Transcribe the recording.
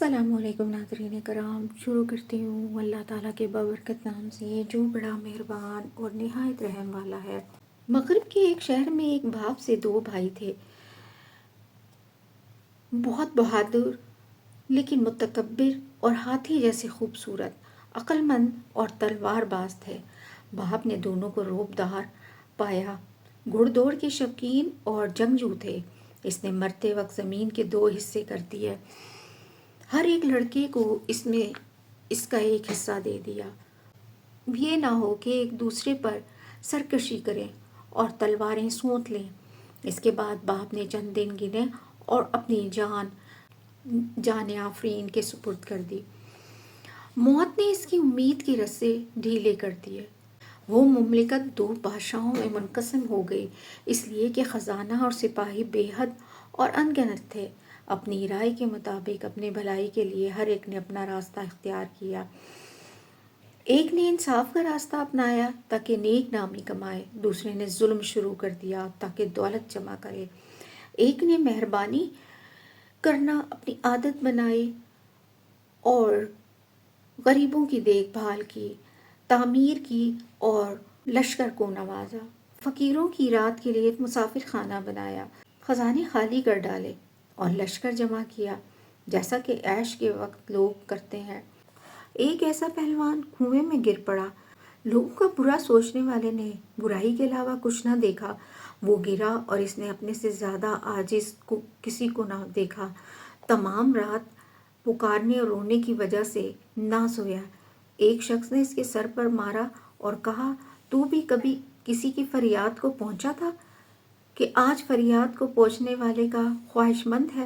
السلام علیکم ناظرین کرام، شروع کرتی ہوں اللہ تعالیٰ کے بابرکت نام سے جو بڑا مہربان اور نہایت رحم والا ہے۔ مغرب کے ایک شہر میں ایک باپ سے دو بھائی تھے، بہت بہادر لیکن متکبر اور ہاتھی جیسے خوبصورت، عقل مند اور تلوار باز تھے۔ باپ نے دونوں کو روب دار پایا، گھڑ دوڑ کے شوقین اور جنگجو تھے۔ اس نے مرتے وقت زمین کے دو حصے کر دیے، ہر ایک لڑکے کو اس کا ایک حصہ دے دیا، یہ نہ ہو کہ ایک دوسرے پر سرکشی کریں اور تلواریں سونت لیں۔ اس کے بعد باپ نے چند دن گنے اور اپنی جان آفرین کے سپرد کر دی۔ موت نے اس کی امید کے رسے ڈھیلے کر دیے۔ وہ مملکت دو بادشاہوں میں منقسم ہو گئی، اس لیے کہ خزانہ اور سپاہی بے حد اور انگنت تھے۔ اپنی رائے کے مطابق اپنے بھلائی کے لیے ہر ایک نے اپنا راستہ اختیار کیا۔ ایک نے انصاف کا راستہ اپنایا تاکہ نیک نامی کمائے، دوسرے نے ظلم شروع کر دیا تاکہ دولت جمع کرے، ایک نے مہربانی کرنا اپنی عادت بنائی اور غریبوں کی دیکھ بھال کی، تعمیر کی اور لشکر کو نوازا، فقیروں کی رات کے لیے ایک مسافر خانہ بنایا، خزانے خالی کر ڈالے اور لشکر جمع کیا جیسا کہ عیش کے وقت لوگ کرتے ہیں۔ ایک ایسا پہلوان کنویں میں گر پڑا، لوگوں کا برا سوچنے والے نے برائی کے علاوہ کچھ نہ دیکھا، وہ گرا اور اس نے اپنے سے زیادہ عاجز کسی کو نہ دیکھا، تمام رات پکارنے اور رونے کی وجہ سے نہ سویا۔ ایک شخص نے اس کے سر پر مارا اور کہا، تو بھی کبھی کسی کی فریاد کو پہنچا تھا کہ آج فریاد کو پہنچنے والے کا خواہش مند ہے؟